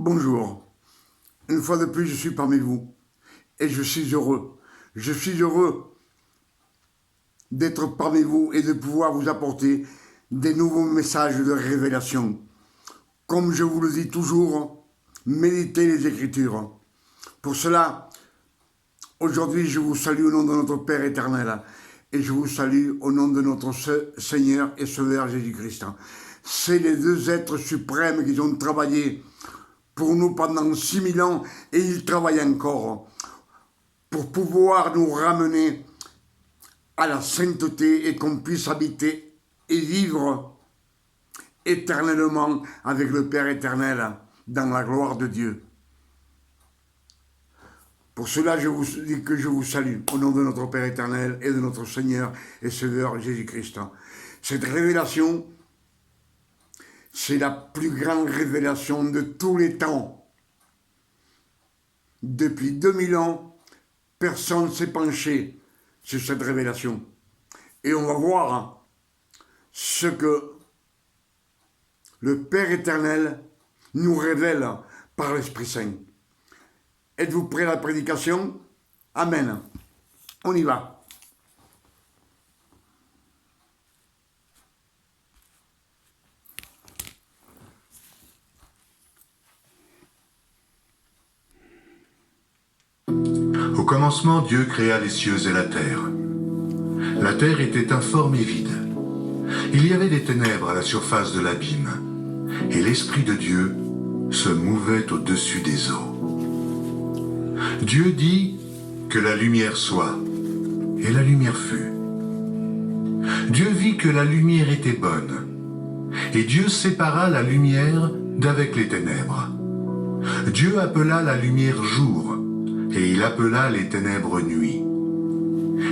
Bonjour, une fois de plus je suis parmi vous et je suis heureux. Je suis heureux d'être parmi vous et de pouvoir vous apporter des nouveaux messages de révélation. Comme je vous le dis toujours, méditez les Écritures. Pour cela, aujourd'hui je vous salue au nom de notre Père éternel et je vous salue au nom de notre Seigneur et Sauveur Jésus-Christ. C'est les deux êtres suprêmes qui ont travaillé pour nous pendant 6000 ans et ils travaillent encore pour pouvoir nous ramener à la sainteté et qu'on puisse habiter et vivre éternellement avec le Père éternel dans la gloire de Dieu. Pour cela, je vous dis que je vous salue au nom de notre Père éternel et de notre Seigneur et Sauveur Jésus-Christ. Cette révélation, c'est la plus grande révélation de tous les temps. Depuis 2000 ans, personne ne s'est penché sur cette révélation. Et on va voir ce que le Père éternel nous révèle par l'Esprit Saint. Êtes-vous prêts à la prédication? Amen. On y va. Au commencement, Dieu créa les cieux et la terre. La terre était informe et vide. Il y avait des ténèbres à la surface de l'abîme, et l'Esprit de Dieu se mouvait au-dessus des eaux. Dieu dit que la lumière soit, et la lumière fut. Dieu vit que la lumière était bonne, et Dieu sépara la lumière d'avec les ténèbres. Dieu appela la lumière jour, et il appela les ténèbres nuit.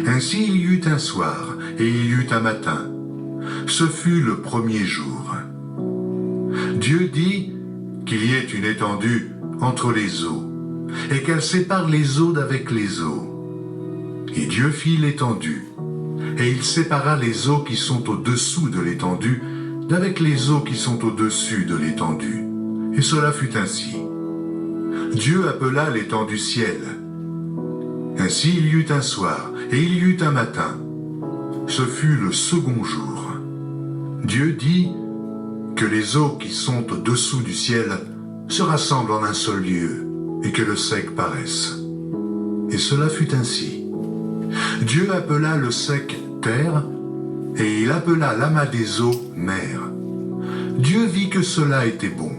Ainsi il y eut un soir, et il y eut un matin. Ce fut le premier jour. Dieu dit qu'il y ait une étendue entre les eaux, et qu'elle sépare les eaux d'avec les eaux. Et Dieu fit l'étendue, et il sépara les eaux qui sont au-dessous de l'étendue d'avec les eaux qui sont au-dessus de l'étendue. Et cela fut ainsi. Dieu appela l'étendue ciel. Ainsi il y eut un soir, et il y eut un matin. Ce fut le second jour. Dieu dit que les eaux qui sont au-dessous du ciel se rassemblent en un seul lieu, et que le sec paraisse. Et cela fut ainsi. Dieu appela le sec terre, et il appela l'amas des eaux mer. Dieu vit que cela était bon.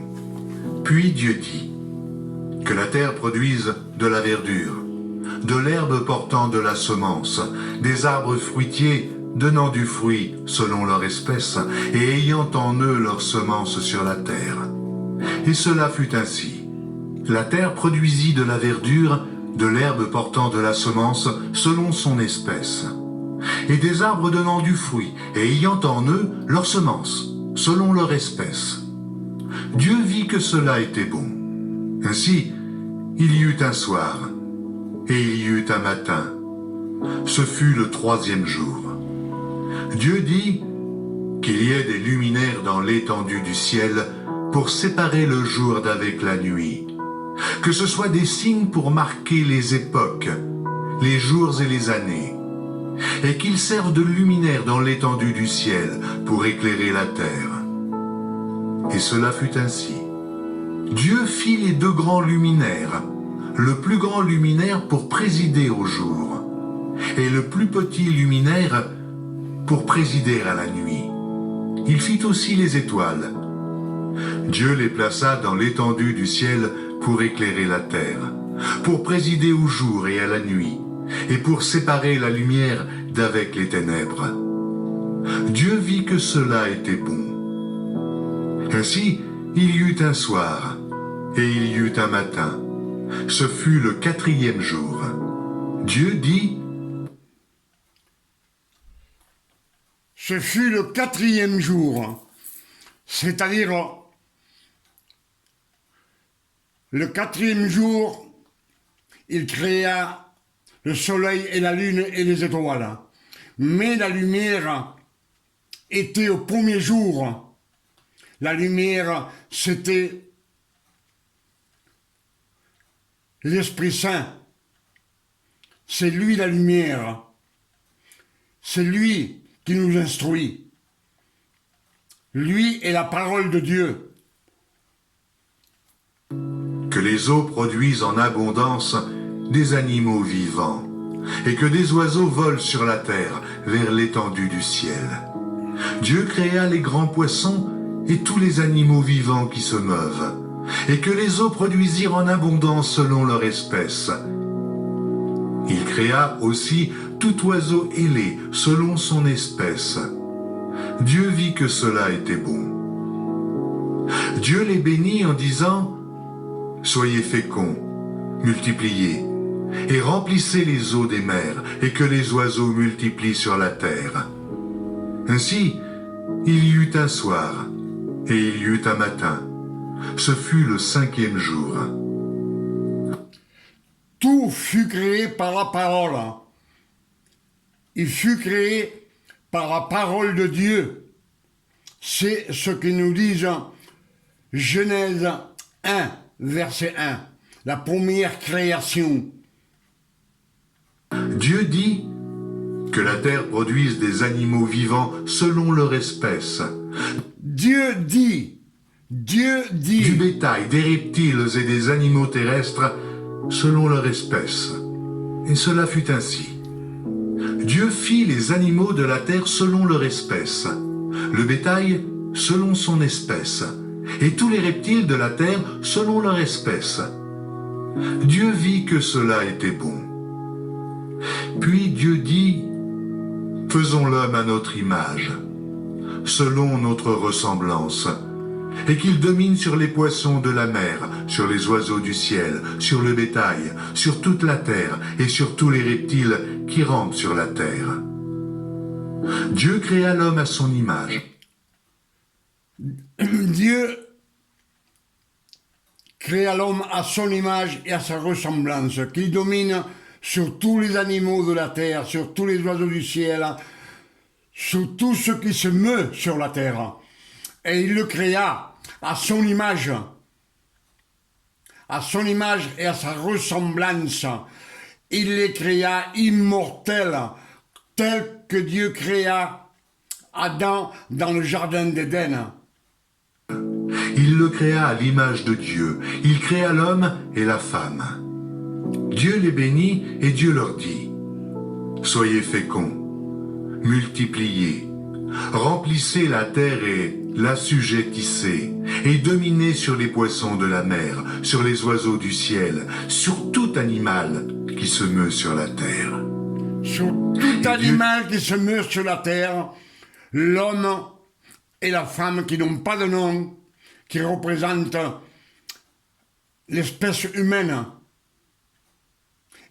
Puis Dieu dit que la terre produise de la verdure, de l'herbe portant de la semence, des arbres fruitiers donnant du fruit selon leur espèce, et ayant en eux leur semence sur la terre. Et cela fut ainsi. La terre produisit de la verdure, de l'herbe portant de la semence selon son espèce, et des arbres donnant du fruit, et ayant en eux leur semence, selon leur espèce. Dieu vit que cela était bon. Ainsi, il y eut un soir, et il y eut un matin. Ce fut le troisième jour. Dieu dit qu'il y ait des luminaires dans l'étendue du ciel pour séparer le jour d'avec la nuit, que ce soit des signes pour marquer les époques, les jours et les années, et qu'ils servent de luminaires dans l'étendue du ciel pour éclairer la terre. Et cela fut ainsi. Dieu fit les deux grands luminaires, le plus grand luminaire pour présider au jour, et le plus petit luminaire pour présider à la nuit. Il fit aussi les étoiles. Dieu les plaça dans l'étendue du ciel pour éclairer la terre, pour présider au jour et à la nuit, et pour séparer la lumière d'avec les ténèbres. Dieu vit que cela était bon. Ainsi, il y eut un soir, et il y eut un matin. Ce fut le quatrième jour. Dieu dit: Ce fut le quatrième jour, c'est-à-dire le quatrième jour, il créa le soleil et la lune et les étoiles. Mais la lumière était au premier jour. La lumière, c'était l'Esprit Saint. C'est lui la lumière. C'est lui qui nous instruit. Lui est la parole de Dieu. Que les eaux produisent en abondance des animaux vivants, et que des oiseaux volent sur la terre vers l'étendue du ciel. Dieu créa les grands poissons et tous les animaux vivants qui se meuvent, et que les eaux produisirent en abondance selon leur espèce. Il créa aussi tout oiseau ailé selon son espèce. Dieu vit que cela était bon. Dieu les bénit en disant « Soyez féconds, multipliez, et remplissez les eaux des mers, et que les oiseaux multiplient sur la terre. » Ainsi, il y eut un soir, et il y eut un matin. Ce fut le 5e jour. Tout fut créé par la parole. Il fut créé par la parole de Dieu. C'est ce que nous disent Genèse 1, verset 1, la première création. Dieu dit que la terre produise des animaux vivants selon leur espèce. Dieu dit, Du bétail, des reptiles et des animaux terrestres selon leur espèce. Et cela fut ainsi. Dieu fit les animaux de la terre selon leur espèce, le bétail selon son espèce, et tous les reptiles de la terre selon leur espèce. Dieu vit que cela était bon. Puis Dieu dit, « Faisons l'homme à notre image, selon notre ressemblance, et qu'il domine sur les poissons de la mer, sur les oiseaux du ciel, sur le bétail, sur toute la terre et sur tous les reptiles qui rampent sur la terre. » Dieu créa l'homme à son image. Dieu créa l'homme à son image et à sa ressemblance, qu'il domine sur tous les animaux de la terre, sur tous les oiseaux du ciel, sur tout ce qui se meut sur la terre. Et il le créa à son image et à sa ressemblance. Il les créa immortels, tels que Dieu créa Adam dans le jardin d'Éden. Il le créa à l'image de Dieu. Il créa l'homme et la femme. Dieu les bénit et Dieu leur dit, « Soyez féconds, multipliez, remplissez la terre et l'assujettissez, et dominez sur les poissons de la mer, sur les oiseaux du ciel, sur tout animal qui se meut sur la terre. » Sur tout animal qui se meurt sur la terre, l'homme et la femme qui n'ont pas de nom, qui représentent l'espèce humaine,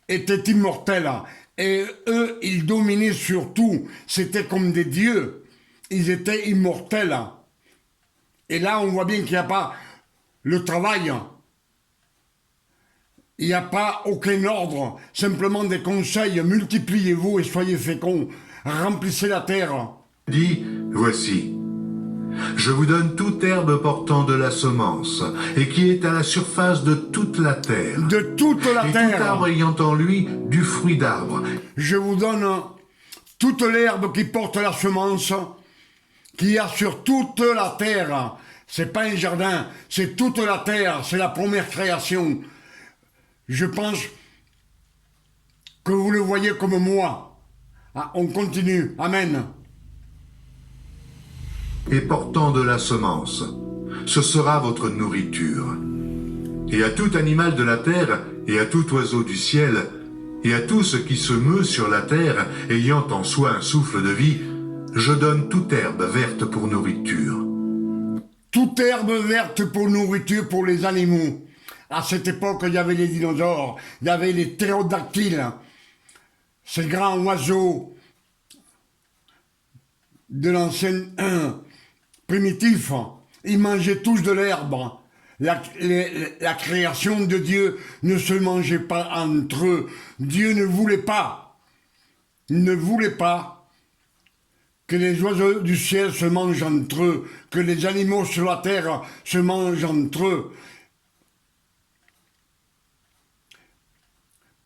étaient immortels. Et eux, ils dominaient sur tout. C'était comme des dieux. Ils étaient immortels. Et là, on voit bien qu'il n'y a pas le travail. Il n'y a pas aucun ordre. Simplement des conseils. Multipliez-vous et soyez féconds. Remplissez la terre. Dit, voici, je vous donne toute herbe portant de la semence, et qui est à la surface de toute la terre. De toute la et terre. tout arbre ayant en lui du fruit d'arbre. Je vous donne toute l'herbe qui porte la semence, qu'il y a sur toute la terre. C'est pas un jardin, c'est toute la terre, c'est la première création. Je pense que vous le voyez comme moi. Ah, on continue, amen. Et portant de la semence, ce sera votre nourriture. Et à tout animal de la terre, et à tout oiseau du ciel, et à tout ce qui se meut sur la terre, ayant en soi un souffle de vie, je donne toute herbe verte pour nourriture. Toute herbe verte pour nourriture pour les animaux. À cette époque, il y avait les dinosaures, il y avait les ptérodactyles, ces grands oiseaux de l'ancien primitif. Ils mangeaient tous de l'herbe. La création de Dieu ne se mangeait pas entre eux. Dieu ne voulait pas que les oiseaux du ciel se mangent entre eux, que les animaux sur la terre se mangent entre eux.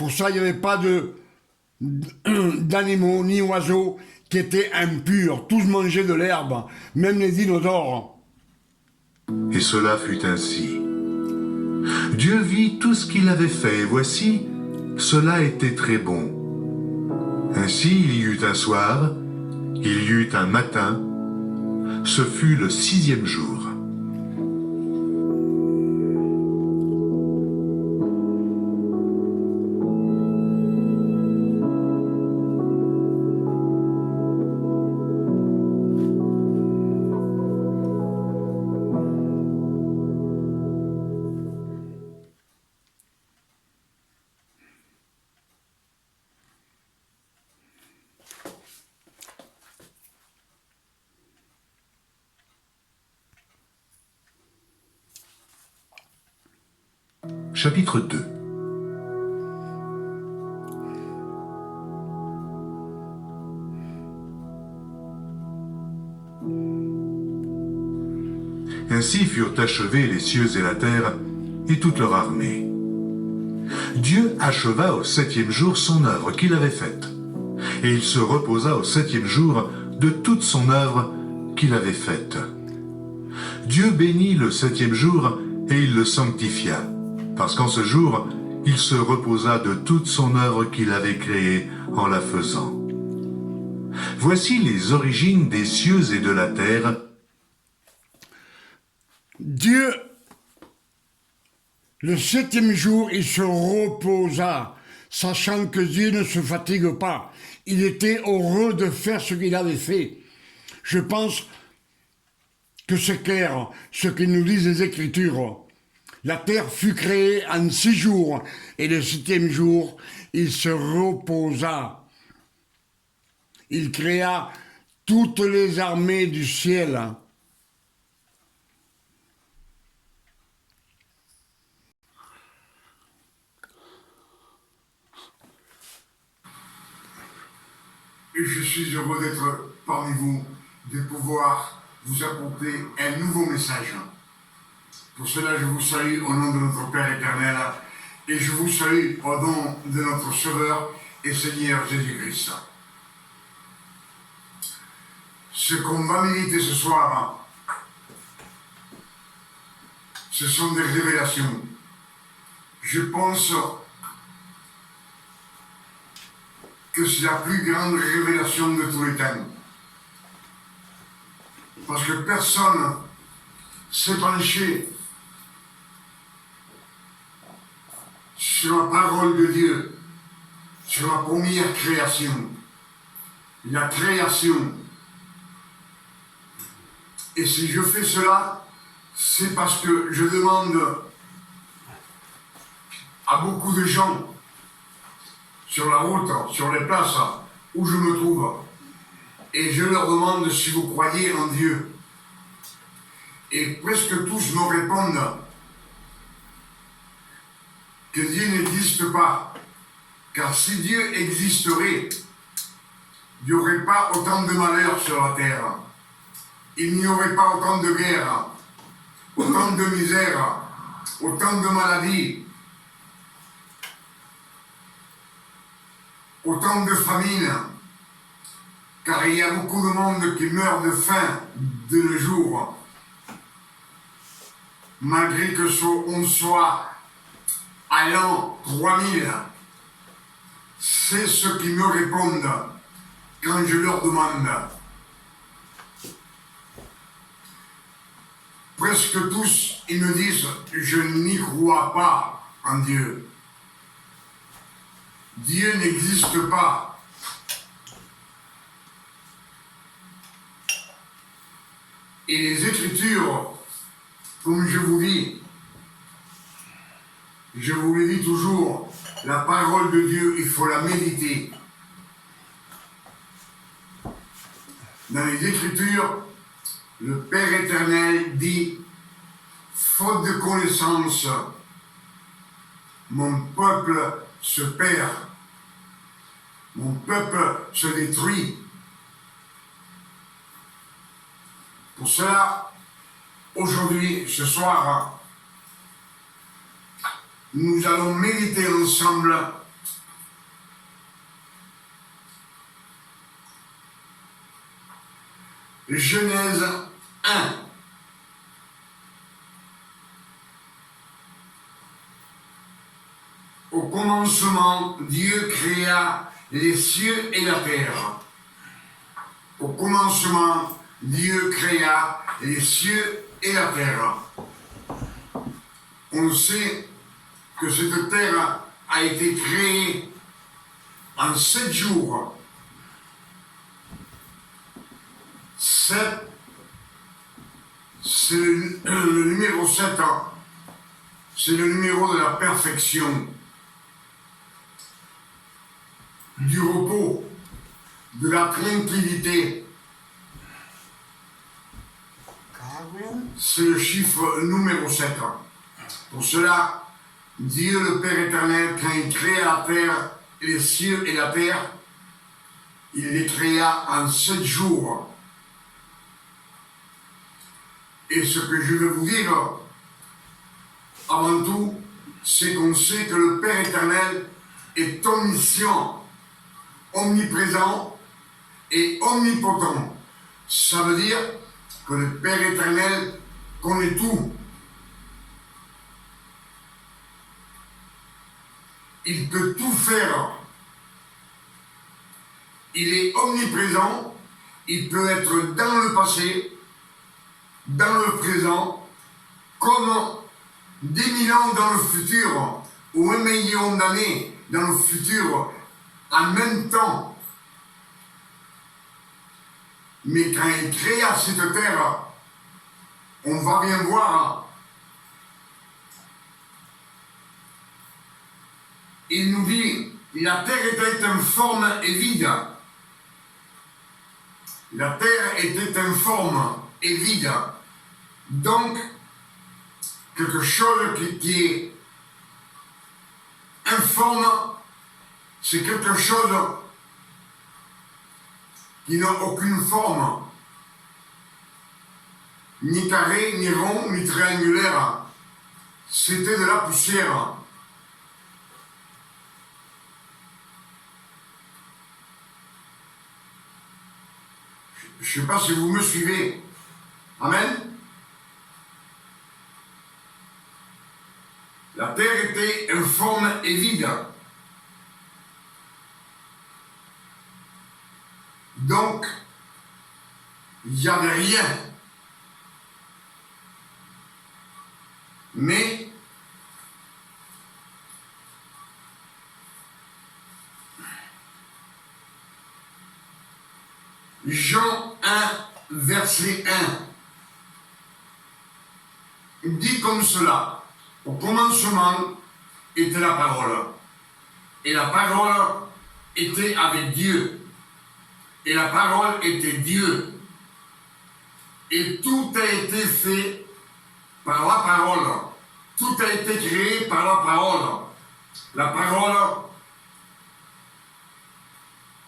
Pour ça, il n'y avait pas d'animaux ni oiseaux qui étaient impurs. Tous mangeaient de l'herbe, même les dinosaures. Et cela fut ainsi. Dieu vit tout ce qu'il avait fait, et voici, cela était très bon. Ainsi il y eut un soir, il y eut un matin, ce fut le 6e jour. Chapitre 2. Ainsi furent achevés les cieux et la terre et toute leur armée. Dieu acheva au 7e jour son œuvre qu'il avait faite, et il se reposa au 7e jour de toute son œuvre qu'il avait faite. Dieu bénit le 7e jour et il le sanctifia, parce qu'en ce jour, il se reposa de toute son œuvre qu'il avait créée en la faisant. Voici les origines des cieux et de la terre. Dieu, le 7e jour, il se reposa, sachant que Dieu ne se fatigue pas. Il était heureux de faire ce qu'il avait fait. Je pense que c'est clair, ce que nous disent les Écritures. La terre fut créée en 6 jours, et le 7e jour, il se reposa. Il créa toutes les armées du ciel. Et je suis heureux d'être parmi vous, de pouvoir vous apporter un nouveau message. Pour cela, je vous salue au nom de notre Père éternel et je vous salue au nom de notre Sauveur et Seigneur Jésus-Christ. Ce qu'on va méditer ce soir, ce sont des révélations. Je pense que c'est la plus grande révélation de tous les temps. Parce que personne s'est penché sur la parole de Dieu, sur la première création, la création. Et si je fais cela, c'est parce que je demande à beaucoup de gens sur la route, sur les places où je me trouve, et je leur demande si vous croyez en Dieu. Et presque tous me répondent que Dieu n'existe pas. Car si Dieu existerait, il n'y aurait pas autant de malheurs sur la terre. Il n'y aurait pas autant de guerres, autant de misère, autant de maladies, autant de famines. Car il y a beaucoup de monde qui meurt de faim de nos jours. Malgré que on soit à l'an 3000, c'est ce qu'ils me répondent quand je leur demande. Presque tous, ils me disent, je n'y crois pas en Dieu. Dieu n'existe pas. Et les Écritures, comme je vous le dis toujours, la parole de Dieu, il faut la méditer. Dans les Écritures, le Père éternel dit, faute de connaissance, mon peuple se perd, mon peuple se détruit. Pour cela, aujourd'hui, ce soir, nous allons méditer ensemble Genèse 1. Au commencement, Dieu créa les cieux et la terre. Au commencement, Dieu créa les cieux et la terre. On sait que cette terre a été créée en 7 jours. 7, c'est le numéro 7, c'est le numéro de la perfection, du repos, de la tranquillité. C'est le chiffre numéro 7. Pour cela, Dieu le Père éternel, quand il créa la terre, les cieux et la terre, il les créa en 7 jours. Et ce que je veux vous dire, avant tout, c'est qu'on sait que le Père éternel est omniscient, omniprésent et omnipotent. Ça veut dire que le Père éternel connaît tout. Il peut tout faire. Il est omniprésent. Il peut être dans le passé, dans le présent, comme des 1000 ans dans le futur, ou 1 million d'années dans le futur, en même temps. Mais quand il créa cette terre, on va bien voir, il nous dit, la terre était informe et vide. La terre était informe et vide. Donc, quelque chose qui est informe, c'est quelque chose qui n'a aucune forme, ni carré, ni rond, ni triangulaire. C'était de la poussière. Je ne sais pas si vous me suivez. Amen. La terre était informe et vide. Donc, il n'y avait rien. Mais, Jean 1, verset 1, dit comme cela. Au commencement était la parole. Et la parole était avec Dieu. Et la parole était Dieu. Et tout a été fait par la parole. Tout a été créé par la parole. La parole,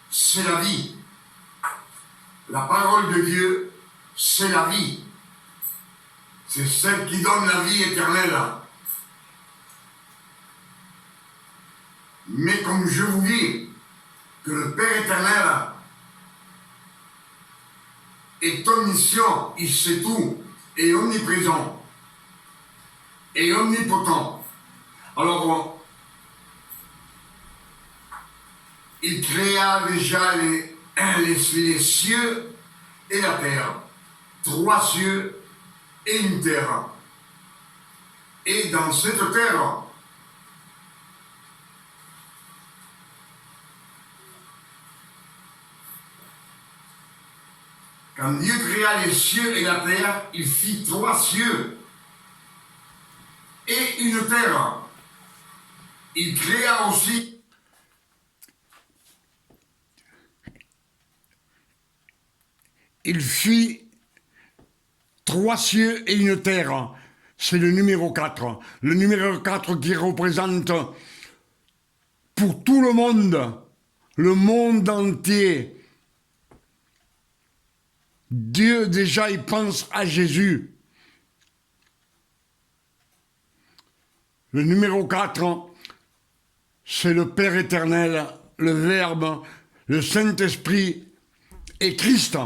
c'est la vie. La parole de Dieu, c'est la vie. C'est celle qui donne la vie éternelle. Mais comme je vous dis, que le Père éternel est omniscient, il sait tout, et omniprésent, et omnipotent. Alors, il créa déjà les cieux et la terre, 3 cieux et une terre. Et dans cette terre, quand Dieu créa les cieux et la terre, il fit 3 cieux et une terre. Il créa aussi il fit 3 cieux et une terre. C'est le numéro 4. Le numéro 4 qui représente pour tout le monde entier. Dieu, déjà, il pense à Jésus. Le numéro 4, c'est le Père éternel, le Verbe, le Saint-Esprit et Christ.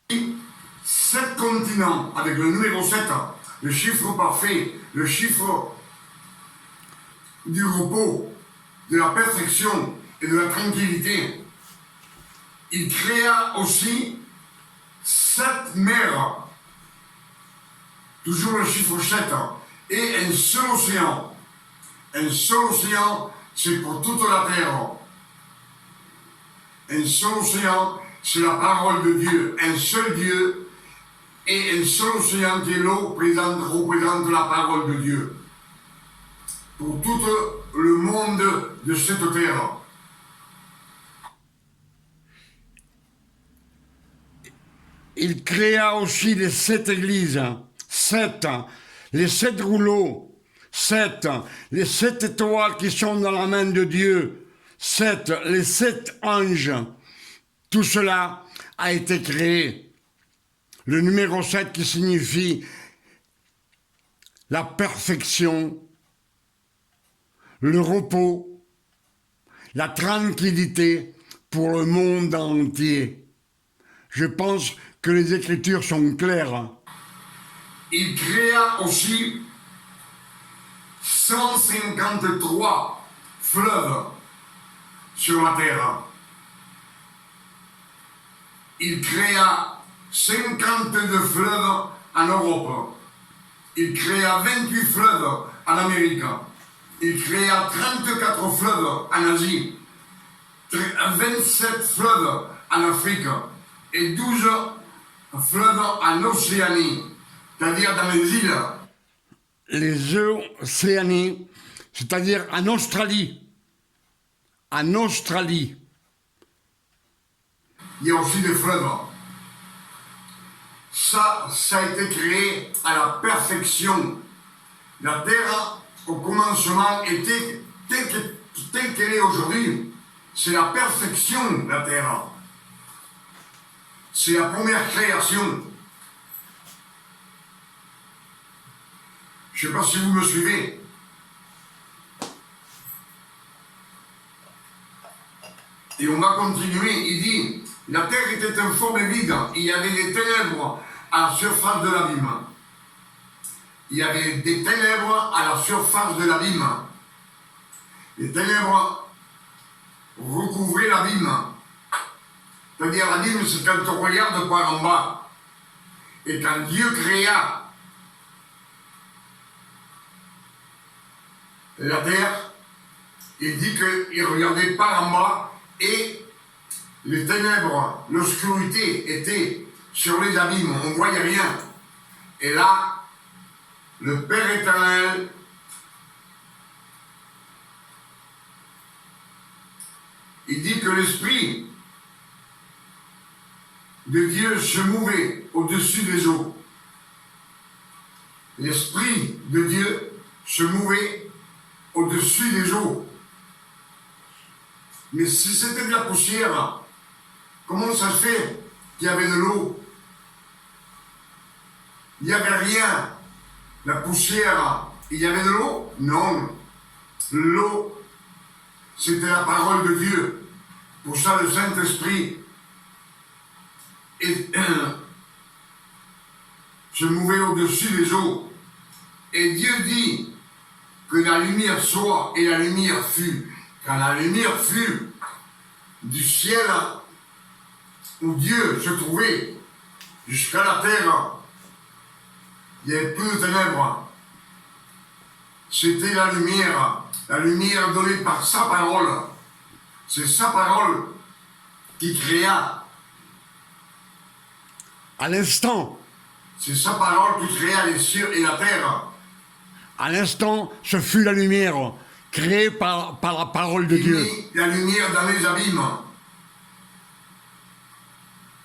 7 continents, avec le numéro 7, le chiffre parfait, le chiffre du repos, de la perfection et de la tranquillité. Il créa aussi 7 mers, toujours le chiffre 7, et un seul océan. Un seul océan, c'est pour toute la terre. Un seul océan, c'est la parole de Dieu. Un seul Dieu et un seul océan qui est l'eau représente la parole de Dieu. Pour tout le monde de cette terre. Il créa aussi les 7 églises, 7, les 7 rouleaux, 7, les 7 étoiles qui sont dans la main de Dieu, 7, les 7 anges. Tout cela a été créé. Le numéro 7 qui signifie la perfection, le repos, la tranquillité pour le monde entier. Je pense que les Écritures sont claires. Il créa aussi 153 fleuves sur la terre. Il créa 52 fleuves en Europe. Il créa 28 fleuves en Amérique. Il créa 34 fleuves en Asie, 27 fleuves en Afrique et 12 fleuves en Océanie, c'est-à-dire dans les îles. Les Océanies, c'est-à-dire en Australie. En Australie. Il y a aussi des fleuves. Ça a été créé à la perfection. La terre, au commencement, était telle qu'elle est aujourd'hui. C'est la perfection, la terre. C'est la première création. Je ne sais pas si vous me suivez. Et on va continuer. Il dit, la terre était informe et vide. Il y avait des ténèbres à la surface de l'abîme. Il y avait des ténèbres à la surface de l'abîme. Les ténèbres recouvraient l'abîme. C'est-à-dire l'abîme, c'est quand on regarde par en bas. Et quand Dieu créa la terre, il dit qu'il regardait par en bas et les ténèbres, l'obscurité était sur les abîmes, on ne voyait rien. Et là, le Père éternel il dit que l'Esprit de Dieu se mouvait au-dessus des eaux. L'Esprit de Dieu se mouvait au-dessus des eaux. Mais si c'était de la poussière, comment ça se fait qu'il y avait de l'eau? Il n'y avait rien. La poussière, il y avait de l'eau? Non. L'eau, c'était la parole de Dieu. Pour ça, le Saint-Esprit se mouvait au-dessus des eaux. Et Dieu dit que la lumière soit, et la lumière fut. Quand la lumière fut du ciel où Dieu se trouvait jusqu'à la terre, il n'y avait plus de ténèbres. C'était la lumière donnée par sa parole. C'est sa parole qui créa. À l'instant. C'est sa parole qui créa les cieux et la terre. À l'instant, ce fut la lumière créée par la parole de Dieu. Mit la lumière dans les abîmes.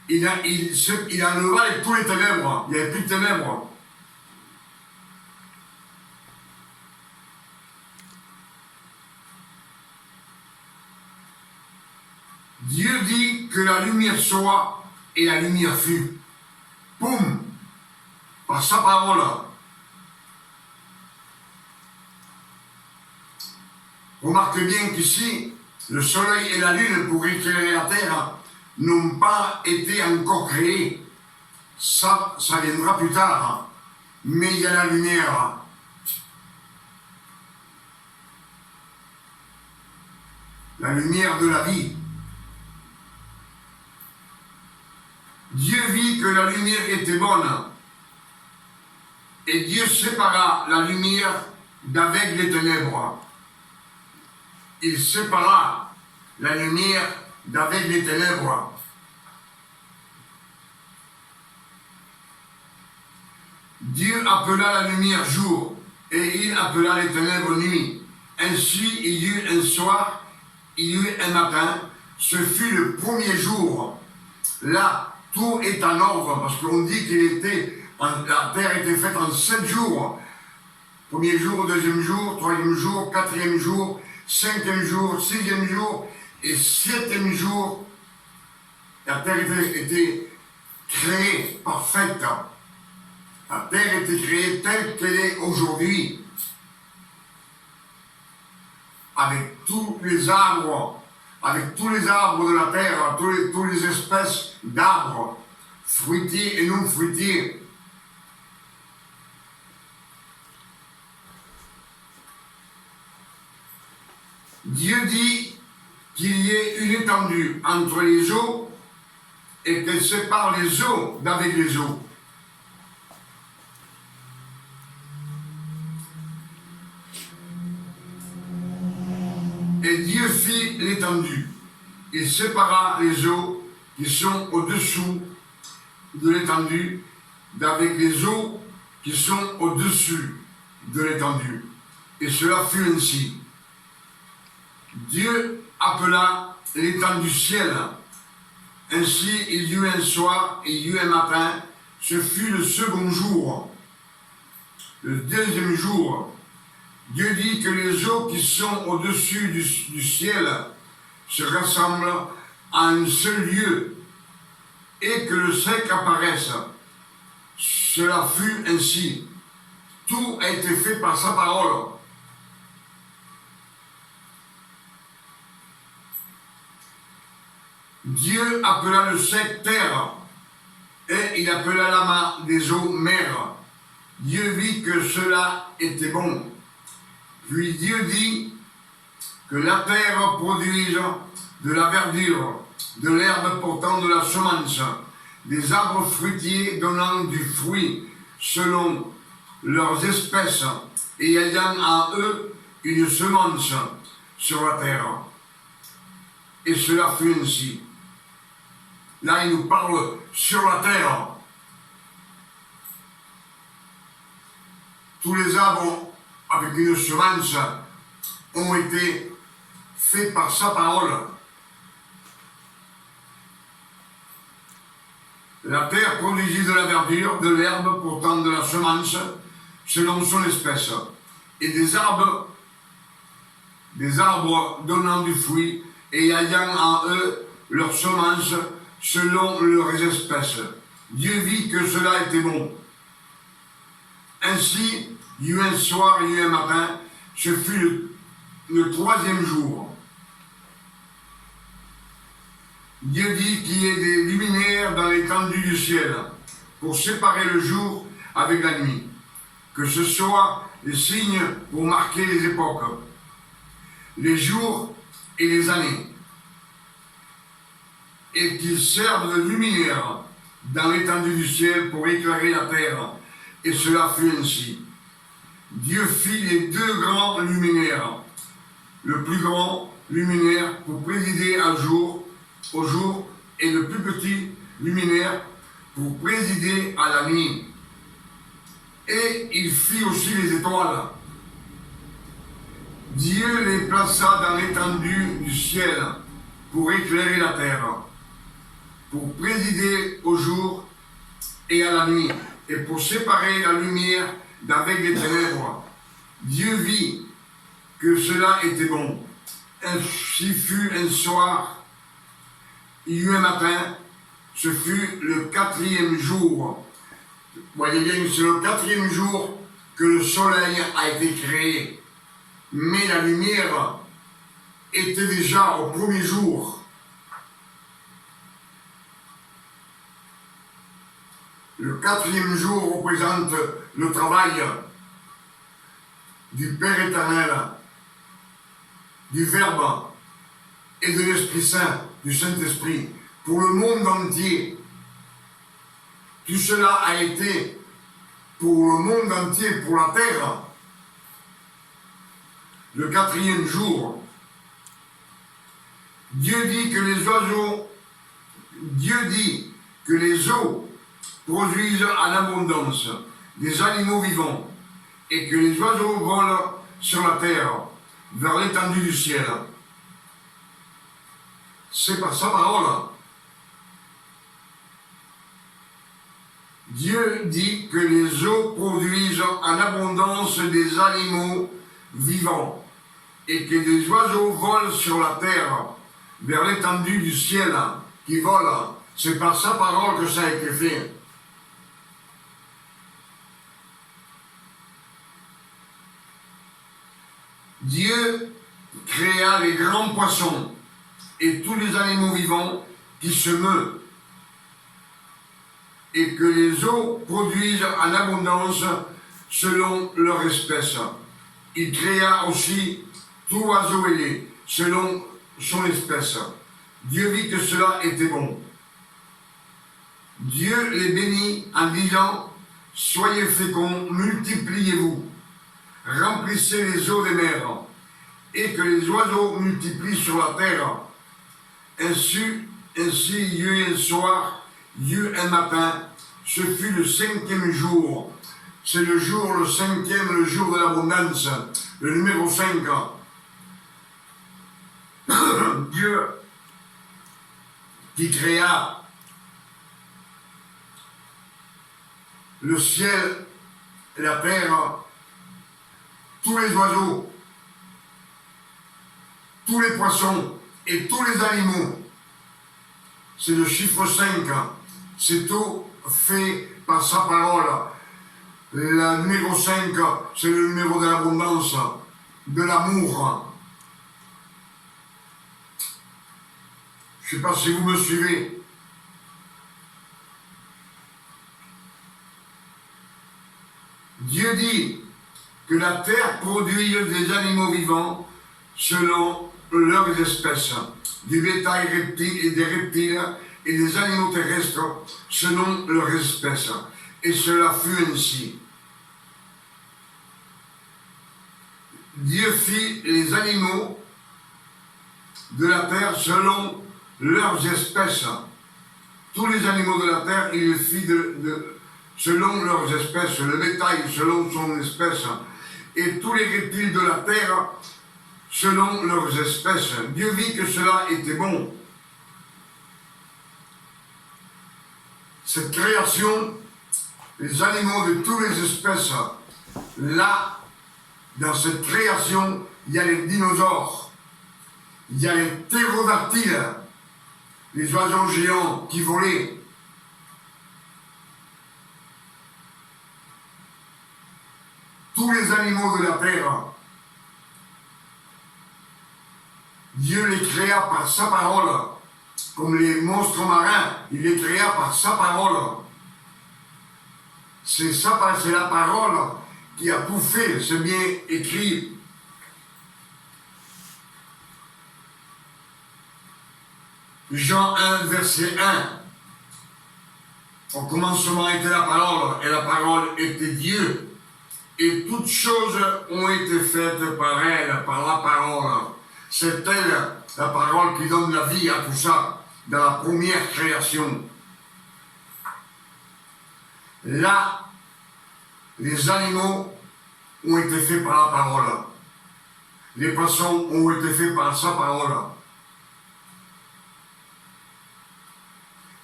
Il enleva tous les ténèbres. Il n'y avait plus de ténèbres. Dieu dit que la lumière soit et la lumière fut. Boum! Par sa parole. Remarque bien qu'ici, le soleil et la lune pour éclairer la terre n'ont pas été encore créés. Ça viendra plus tard. Mais il y a la lumière. La lumière de la vie. Dieu vit que la lumière était bonne. Et Dieu sépara la lumière d'avec les ténèbres. Il sépara la lumière d'avec les ténèbres. Dieu appela la lumière jour, et il appela les ténèbres nuit. Ainsi il y eut un soir, il y eut un matin, ce fut le premier jour. Là, tout est en ordre, parce qu'on dit la terre était faite en 7 jours. Premier jour, deuxième jour, troisième jour, quatrième jour, cinquième jour, sixième jour et septième jour. La terre était créée, parfaite. La terre était créée telle qu'elle est aujourd'hui. Avec tous les arbres, de la terre, toutes les espèces d'arbres, fruitiers et non fruitiers. Dieu dit qu'il y ait une étendue entre les eaux et qu'elle sépare les eaux d'avec les eaux. Et Dieu fit l'étendue. Il sépara les eaux qui sont au-dessous de l'étendue d'avec les eaux qui sont au-dessus de l'étendue. Et cela fut ainsi. Dieu appela l'étendue du ciel. Ainsi il y eut un soir et il y eut un matin. Ce fut le second jour. Le deuxième jour, Dieu dit que les eaux qui sont au-dessus du ciel se rassemblent à un seul lieu et que le sec apparaisse. Cela fut ainsi. Tout a été fait par sa parole. Dieu appela le sec terre et il appela l'amas des eaux mer. Dieu vit que cela était bon. Puis Dieu dit que la terre produise de la verdure, de l'herbe portant de la semence, des arbres fruitiers donnant du fruit selon leurs espèces et ayant en eux une semence sur la terre. Et cela fut ainsi. Là, il nous parle sur la terre. Tous les arbres avec une semence ont été faits par sa parole. La terre produisit de la verdure, de l'herbe portant de la semence selon son espèce, et des arbres donnant du fruit et ayant en eux leur semence selon leurs espèces. Dieu vit que cela était bon. Ainsi, il y eut un soir, il y eut un matin, ce fut le troisième jour. Dieu dit qu'il y ait des luminaires dans l'étendue du ciel pour séparer le jour avec la nuit, que ce soit les signes pour marquer les époques, les jours et les années, et qu'ils servent de luminaires dans l'étendue du ciel pour éclairer la terre. Et cela fut ainsi. Dieu fit les deux grands luminaires, le plus grand luminaire pour présider au jour, et le plus petit luminaire pour présider à la nuit. Et il fit aussi les étoiles. Dieu les plaça dans l'étendue du ciel pour éclairer la terre, pour présider au jour et à la nuit, et pour séparer la lumière d'avec les ténèbres. Dieu vit que cela était bon. Ainsi fut un soir, il y eut un matin, ce fut le quatrième jour. Vous voyez bien que c'est le quatrième jour que le soleil a été créé. Mais la lumière était déjà au premier jour. Le quatrième jour représente le travail du Père éternel, du Verbe et de l'Esprit Saint, du Saint-Esprit, pour le monde entier. Tout cela a été pour le monde entier, pour la terre. Le quatrième jour, Dieu dit que les eaux produisent en abondance des animaux vivants et que les oiseaux volent sur la terre vers l'étendue du ciel. C'est par sa parole. Dieu dit que les eaux produisent en abondance des animaux vivants et que les oiseaux volent sur la terre vers l'étendue du ciel qui vole. C'est par sa parole que ça a été fait. Dieu créa les grands poissons et tous les animaux vivants qui se meuvent et que les eaux produisent en abondance selon leur espèce. Il créa aussi tout oiseau ailé selon son espèce. Dieu vit que cela était bon. Dieu les bénit en disant « Soyez féconds, multipliez-vous, remplissez les eaux des mers, et que les oiseaux multiplient sur la terre. » Ainsi, il y eut un soir, il y eut un matin, ce fut le 5e jour. C'est le jour, le 5e, le jour de l'abondance, le numéro 5. Dieu qui créa le ciel et la terre, tous les oiseaux, tous les poissons et tous les animaux. C'est le chiffre 5. C'est tout fait par sa parole. Le numéro 5, c'est le numéro de l'abondance, de l'amour. Je ne sais pas si vous me suivez. Dieu dit que la terre produit des animaux vivants selon leurs espèces, du bétail reptile et des reptiles et des animaux terrestres selon leurs espèces. Et cela fut ainsi. Dieu fit les animaux de la terre selon leurs espèces. Tous les animaux de la terre, il les fit selon leurs espèces, le bétail selon son espèce, et tous les reptiles de la terre selon leurs espèces. Dieu vit que cela était bon. Cette création, les animaux de toutes les espèces, là, dans cette création, il y a les dinosaures, il y a les ptérodactyles, les oiseaux géants qui volaient. Tous les animaux de la terre, Dieu les créa par sa parole, comme les monstres marins, il les créa par sa parole. C'est la parole qui a tout fait, c'est bien écrit. Jean 1, verset 1. Au commencement était la parole, et la parole était Dieu. Et toutes choses ont été faites par elle, par la parole. C'est elle, la parole, qui donne la vie à tout ça, dans la première création. Là, les animaux ont été faits par la parole. Les poissons ont été faits par sa parole.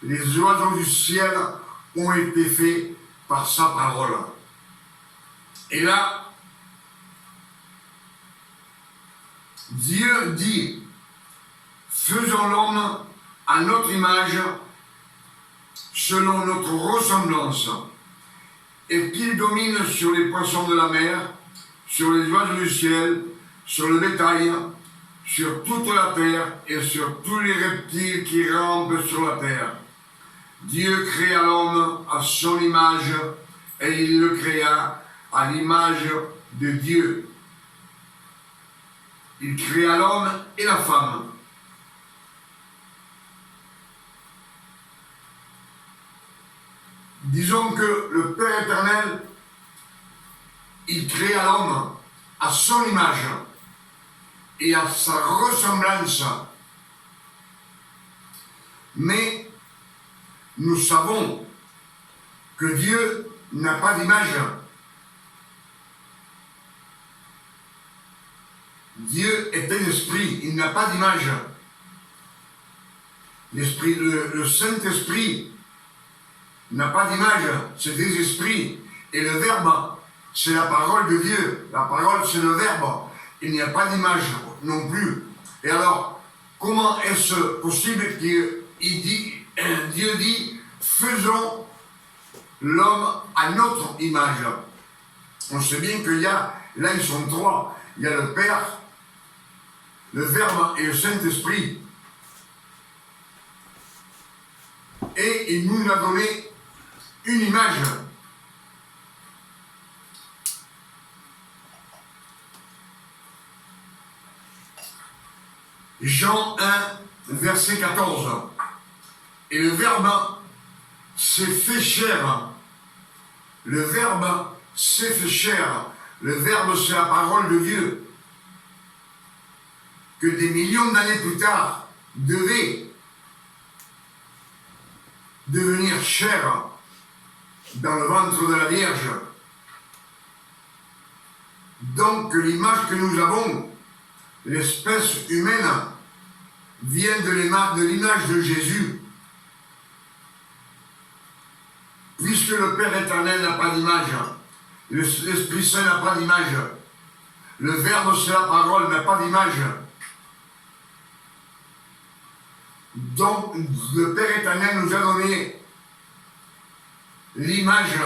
Les oiseaux du ciel ont été faits par sa parole. Et là, Dieu dit, faisons l'homme à notre image, selon notre ressemblance, et qu'il domine sur les poissons de la mer, sur les oiseaux du ciel, sur le bétail, sur toute la terre et sur tous les reptiles qui rampent sur la terre. Dieu créa l'homme à son image et il le créa à l'image de Dieu. Il créa l'homme et la femme. Disons que le Père éternel, il créa l'homme à son image et à sa ressemblance. Mais nous savons que Dieu n'a pas d'image. Dieu est un esprit, il n'a pas d'image. L'esprit, le Saint-Esprit n'a pas d'image, c'est des esprits. Et le Verbe, c'est la parole de Dieu. La parole, c'est le Verbe. Il n'y a pas d'image non plus. Et alors, comment est-ce possible que Dieu dit, faisons l'homme à notre image? On sait bien qu'il y a, là ils sont trois, il y a le Père, le Verbe et le Saint-Esprit. Et il nous a donné une image. Jean 1, verset 14. Et le Verbe s'est fait chair. Le Verbe s'est fait chair. Le Verbe, c'est la parole de Dieu. Que des millions d'années plus tard, devait devenir chair dans le ventre de la Vierge. Donc l'image que nous avons, l'espèce humaine, vient de l'image de Jésus. Puisque le Père éternel n'a pas d'image, l'Esprit Saint n'a pas d'image, le Verbe, c'est la parole, n'a pas d'image. Donc, le Père éternel nous a donné l'image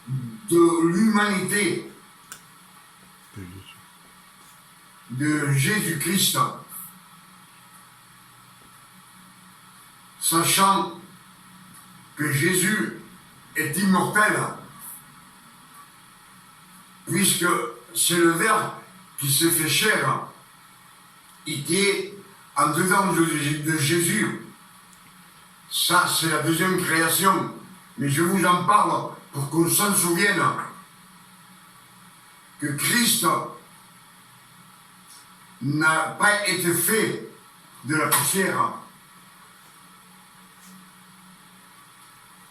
de l'humanité de Jésus-Christ, sachant que Jésus est immortel, puisque c'est le Verbe qui s'est fait chair et qui est en dedans de Jésus. Ça, c'est la deuxième création. Mais je vous en parle pour qu'on s'en souvienne que Christ n'a pas été fait de la poussière.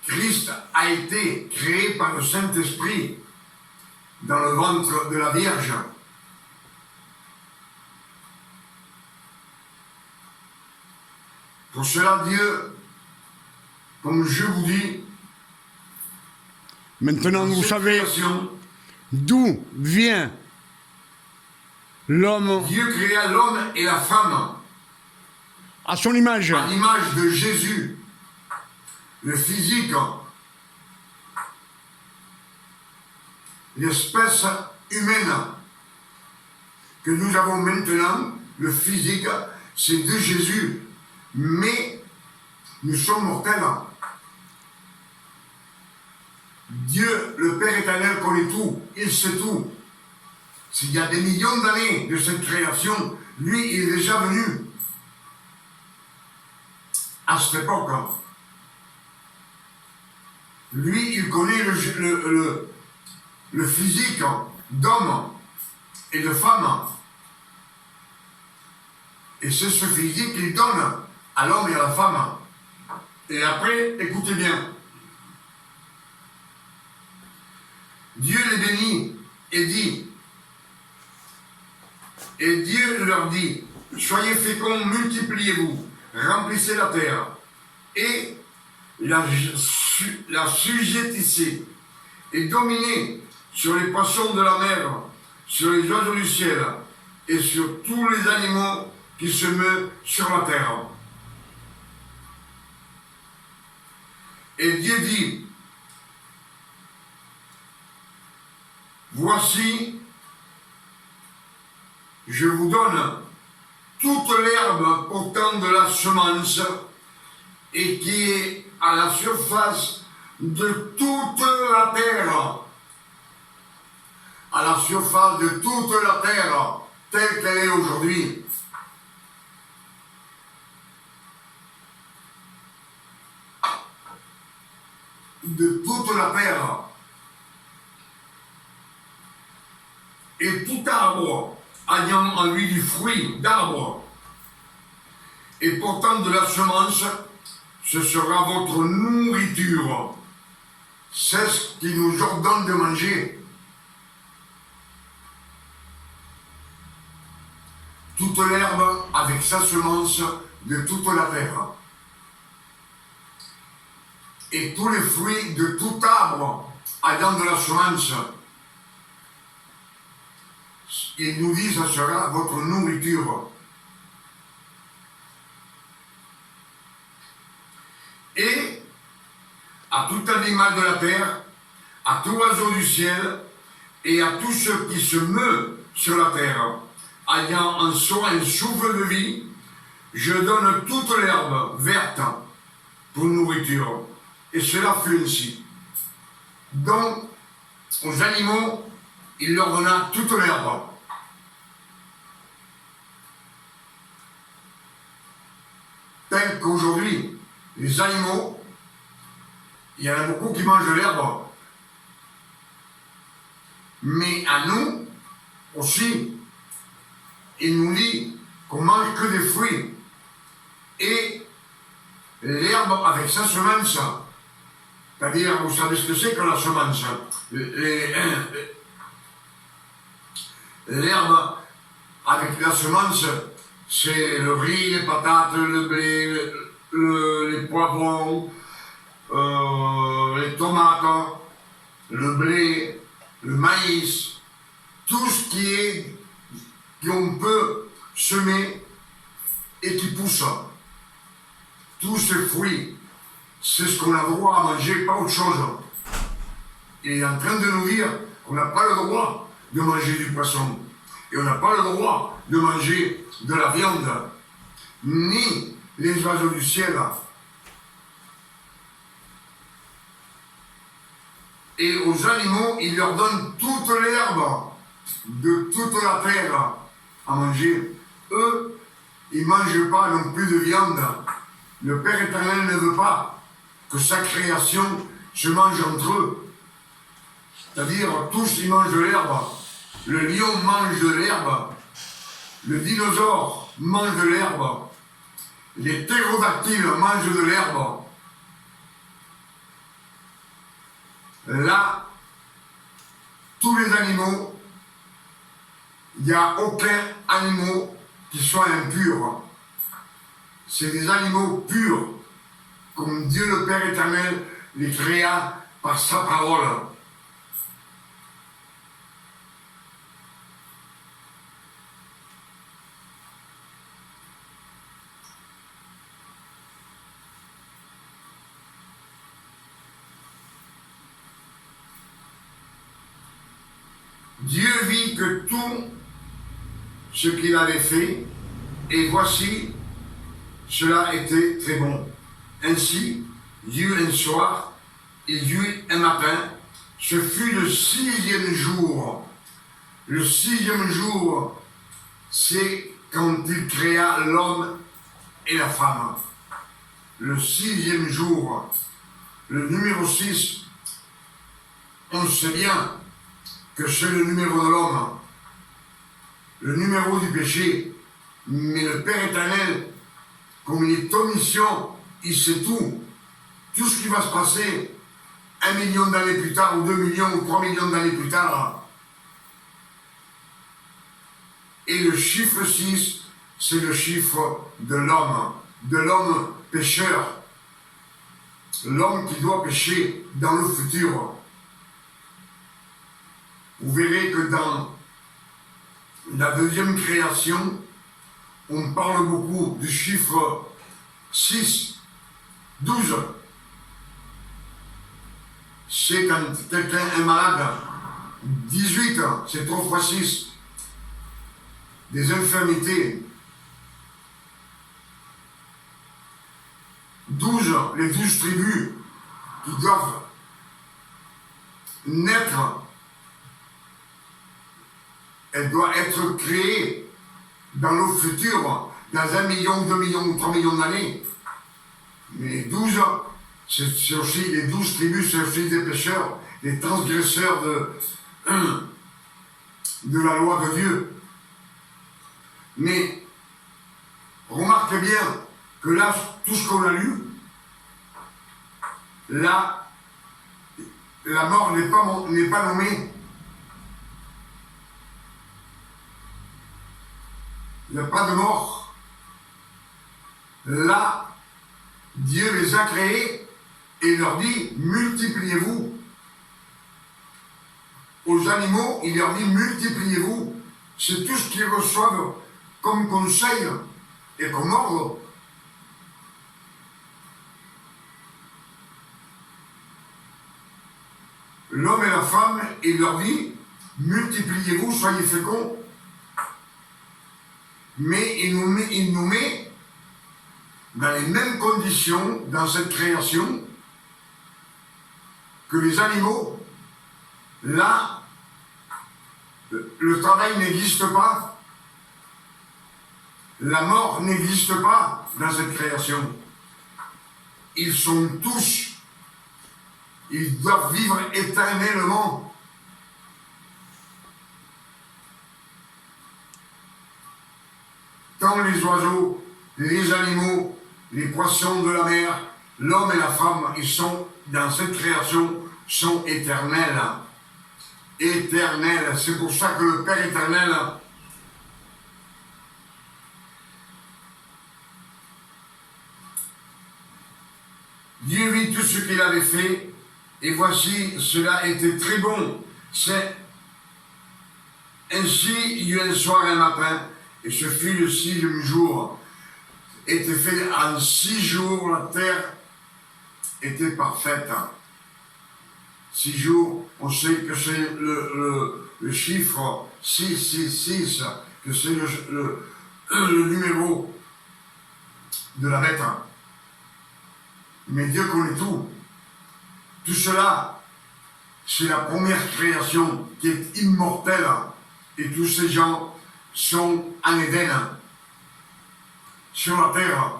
Christ a été créé par le Saint-Esprit dans le ventre de la Vierge. Pour cela, Dieu, comme je vous dis, maintenant vous savez d'où vient l'homme Dieu créa l'homme et la femme à son image. à l'image de Jésus. Le physique, l'espèce humaine que nous avons maintenant, le physique, c'est de Jésus. Mais nous sommes mortels. Dieu, le Père éternel, connaît tout, il sait tout. S'il y a des millions d'années de cette création, lui, il est déjà venu à cette époque. Lui, il connaît le physique d'homme et de femme. Et c'est ce physique qu'il donne à l'homme et à la femme. Et après, écoutez bien. Dieu les bénit et dit, et Dieu leur dit, soyez féconds, multipliez-vous, remplissez la terre, et la sujettissez, et dominez sur les poissons de la mer, sur les oiseaux du ciel, et sur tous les animaux qui se meuvent sur la terre. Et Dieu dit, voici, je vous donne toute l'herbe portant de la semence et qui est à la surface de toute la terre. À la surface de toute la terre, telle qu'elle est aujourd'hui. De toute la terre. Et tout arbre ayant en lui du fruit d'arbre et portant de la semence, ce sera votre nourriture. C'est ce qui nous ordonne de manger. Toute l'herbe avec sa semence de toute la terre. Et tous les fruits de tout arbre ayant de la semence. Il nous dit, ça sera votre nourriture. Et à tout animal de la terre, à tout oiseau du ciel, et à tous ceux qui se meuvent sur la terre, ayant en soi un souffle de vie, je donne toute l'herbe verte pour nourriture. Et cela fut ainsi. Donc, aux animaux, il leur donna toute l'herbe. Tel qu'aujourd'hui, les animaux, il y en a beaucoup qui mangent de l'herbe. Mais à nous, aussi, il nous dit qu'on mange que des fruits. Et l'herbe avec sa semence, c'est-à-dire, vous savez ce que c'est que la semence? L'herbe avec la semence, c'est le riz, les patates, le blé, les poivrons, les tomates, le blé, le maïs, tout ce qu'on peut semer et qui pousse. Tous ces fruits, c'est ce qu'on a le droit à manger, pas autre chose. Il est en train de nous dire qu'on n'a pas le droit de manger du poisson. Et on n'a pas le droit de manger de la viande, ni les oiseaux du ciel. Et aux animaux, il leur donne toute l'herbe de toute la terre à manger. Eux, ils ne mangent pas non plus de viande. Le Père éternel ne veut pas que sa création se mange entre eux. C'est-à-dire, tous ils mangent de l'herbe. Le lion mange de l'herbe. Le dinosaure mange de l'herbe. Les ptérodactyles mangent de l'herbe. Là, tous les animaux, il n'y a aucun animal qui soit impur. C'est des animaux purs, comme Dieu le Père éternel les créa par sa parole. Dieu vit que tout ce qu'il avait fait, et voici, cela était très bon. Ainsi, Dieu un soir, et Dieu un matin, ce fut le 6e jour. Le 6e jour, c'est quand il créa l'homme et la femme. Le 6e jour, le numéro 6, on sait bien que c'est le numéro de l'homme, le numéro du péché, mais le Père éternel, comme il est omniscient, il sait tout. Tout ce qui va se passer 1 million d'années plus tard, ou 2 millions, ou 3 millions d'années plus tard. Et le chiffre 6, c'est le chiffre de l'homme pécheur. L'homme qui doit pécher dans le futur. Vous verrez que dans la deuxième création, on parle beaucoup du chiffre 6, 12. C'est quand quelqu'un est malade. 18, c'est 3 fois 6. Des infirmités. les 12 tribus qui doivent naître, elle doit être créée dans le futur, dans 1 million, 2 millions ou 3 millions d'années. Mais les 12, c'est aussi les 12 tribus, c'est aussi des pécheurs, des transgresseurs de la loi de Dieu. Mais remarquez bien que là, tout ce qu'on a lu, là, la mort n'est pas nommée. Il n'y a pas de mort. Là, Dieu les a créés et leur dit, multipliez-vous. Aux animaux, il leur dit, multipliez-vous. C'est tout ce qu'ils reçoivent comme conseil et comme ordre. L'homme et la femme, il leur dit, multipliez-vous, soyez féconds. Mais il nous met dans les mêmes conditions dans cette création que les animaux. Là, le travail n'existe pas. La mort n'existe pas dans cette création. Ils sont tous, ils doivent vivre éternellement. Tant les oiseaux, les animaux, les poissons de la mer, l'homme et la femme, ils sont, dans cette création, sont éternels. Éternels. C'est pour ça que le Père éternel Dieu vit tout ce qu'il avait fait, et voici, cela était très bon. C'est ainsi, il y eut un soir et un matin, et ce fut le 6e jour. Était fait en 6 jours, la terre était parfaite. 6 jours, on sait que c'est le chiffre 666, que c'est le numéro de la bête. Mais Dieu connaît tout. Tout cela, c'est la première création qui est immortelle. Et tous ces gens sont en Éden, sur la terre.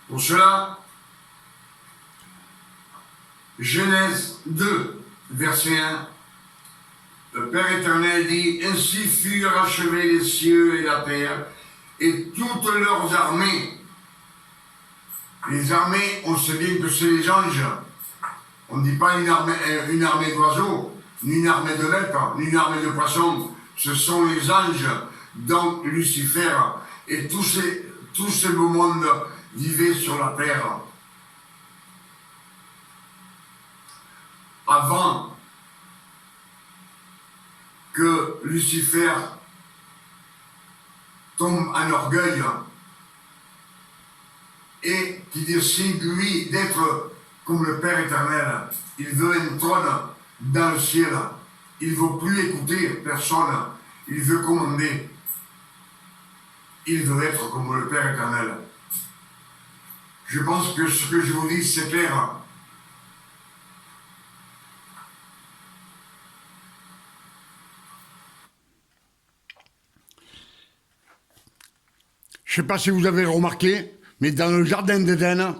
Pour cela, Genèse 2, verset 1, le Père éternel dit, « Ainsi furent achevés les cieux et la terre, et toutes leurs armées. » Les armées, on sait bien que c'est les anges. On ne dit pas une armée d'oiseaux, ni une armée de bêtes, ni une armée de poissons. Ce sont les anges, donc Lucifer, et tous ces beaux mondes vivaient sur la terre. Avant que Lucifer tombe en orgueil et qui décide, lui, d'être comme le Père éternel. Il veut un trône dans le ciel. Il ne veut plus écouter personne. Il veut commander. Il veut être comme le Père éternel. Je pense que ce que je vous dis, c'est clair. Je ne sais pas si vous avez remarqué, mais dans le jardin d'Éden,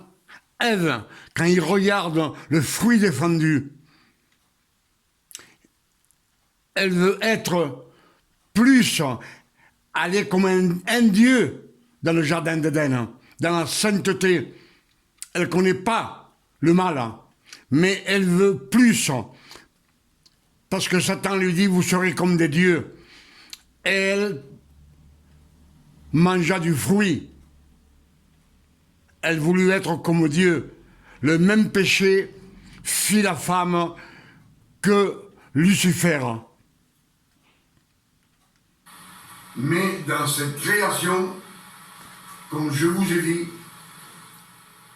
Ève, quand il regarde le fruit défendu, elle veut être plus, aller comme un Dieu dans le jardin d'Éden, dans la sainteté. Elle ne connaît pas le mal, mais elle veut plus, parce que Satan lui dit, vous serez comme des dieux. Et elle mangea du fruit. Elle voulut être comme Dieu. Le même péché fit la femme que Lucifer. Mais dans cette création, comme je vous ai dit,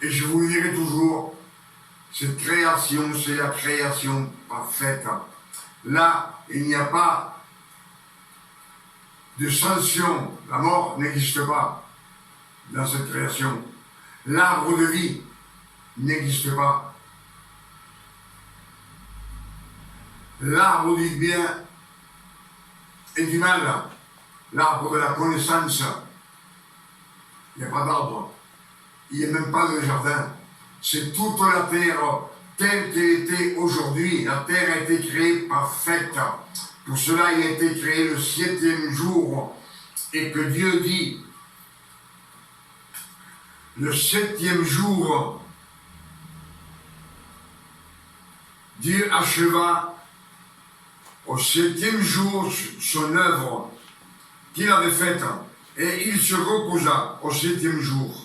et je vous le dirai toujours, cette création, c'est la création parfaite. là, il n'y a pas de sanction. La mort n'existe pas dans cette création. L'arbre de vie n'existe pas. L'arbre du bien et du mal, l'arbre de la connaissance, il n'y a pas d'arbre. Il n'y a même pas de jardin. C'est toute la terre telle qu'elle était aujourd'hui. La terre a été créée parfaite. Pour cela, il a été créé le 7e jour. Et que Dieu dit, le 7e jour, Dieu acheva au 7e jour son œuvre qu'il avait faite. Et il se reposa au 7e jour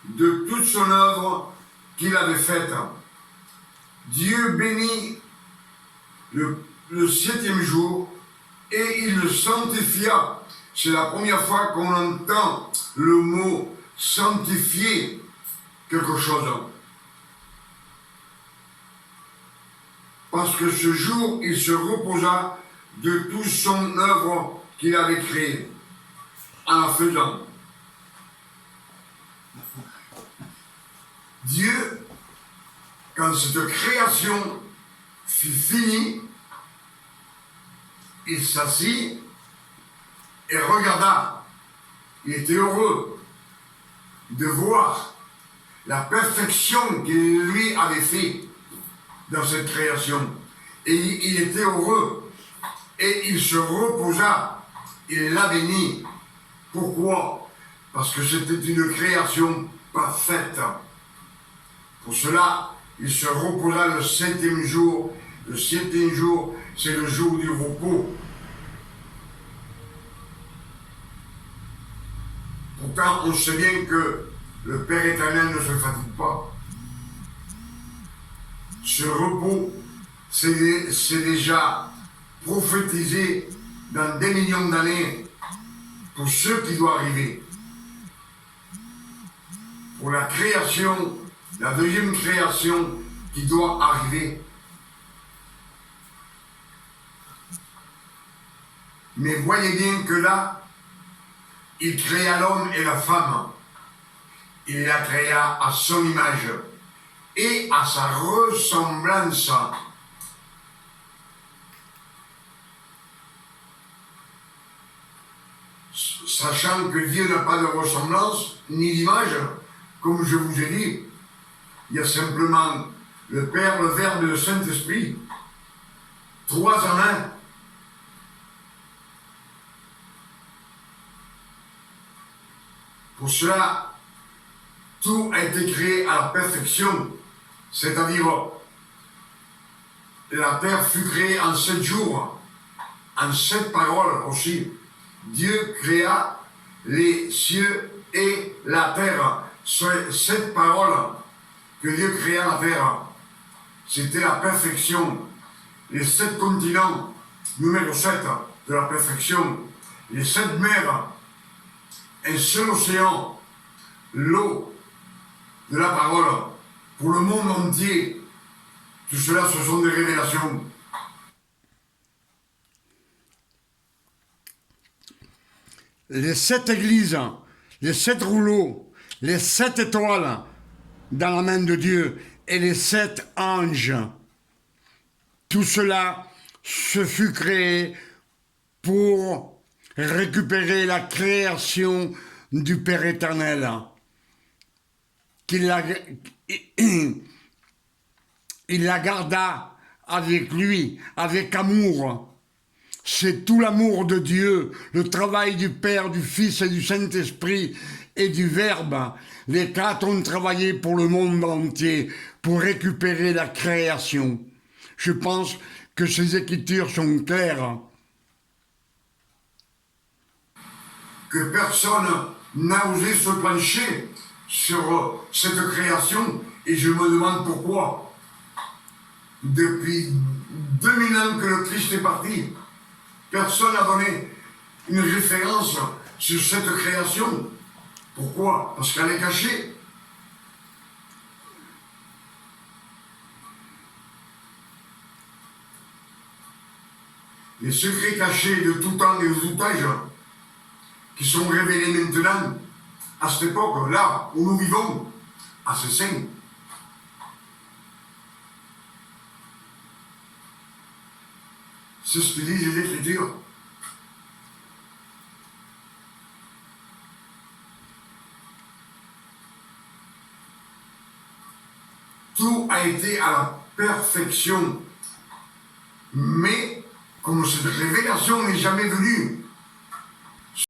de toute son œuvre qu'il avait faite. Dieu bénit le 7e jour et il le sanctifia. C'est la première fois qu'on entend le mot sanctifier quelque chose. Parce que ce jour, il se reposa de toute son œuvre qu'il avait créée en la faisant. Dieu, quand cette création fut finie, il s'assit et regarda. Il était heureux de voir la perfection qu'il lui avait fait dans cette création. Et il était heureux et il se reposa. Il l'a béni. Pourquoi? Parce que c'était une création parfaite. Pour cela, il se reposa le 7e jour. Le 7e jour, c'est le jour du repos. Pourtant, on sait bien que le Père éternel ne se fatigue pas. Ce repos, c'est déjà prophétisé dans des millions d'années pour ce qui doit arriver. Pour la création, la deuxième création qui doit arriver. Mais voyez bien que là, il créa l'homme et la femme. Il la créa à son image et à sa ressemblance. Sachant que Dieu n'a pas de ressemblance ni d'image, comme je vous ai dit, il y a simplement le Père, le Verbe et le Saint-Esprit, trois en un. Pour cela, tout a été créé à la perfection, c'est-à-dire la terre fut créée en 7 jours, en 7 paroles aussi. Dieu créa les cieux et la terre. 7 paroles que Dieu créa la terre. C'était la perfection. Les 7 continents, numéro 7 de la perfection. Les 7 mers, un seul océan, l'eau de la parole, pour le monde entier. Tout cela, ce sont des révélations. Les 7 églises, les 7 rouleaux, les 7 étoiles dans la main de Dieu et les 7 anges. Tout cela se fut créé pour récupérer la création du Père éternel. Il la garda avec lui, avec amour. C'est tout l'amour de Dieu, le travail du Père, du Fils et du Saint-Esprit et du Verbe. Les 4 ont travaillé pour le monde entier, pour récupérer la création. Je pense que ces écritures sont claires. Que personne n'a osé se pencher sur cette création, et je me demande pourquoi. Depuis 2000 ans que le Christ est parti, personne n'a donné une référence sur cette création. Pourquoi? Parce qu'elle est cachée. les secrets cachés de tout temps et de tout âge, qui sont révélés maintenant, à cette époque, là où nous vivons, à ce sein. C'est ce que disent les Écritures. Tout a été à la perfection. Mais, comme cette révélation n'est jamais venue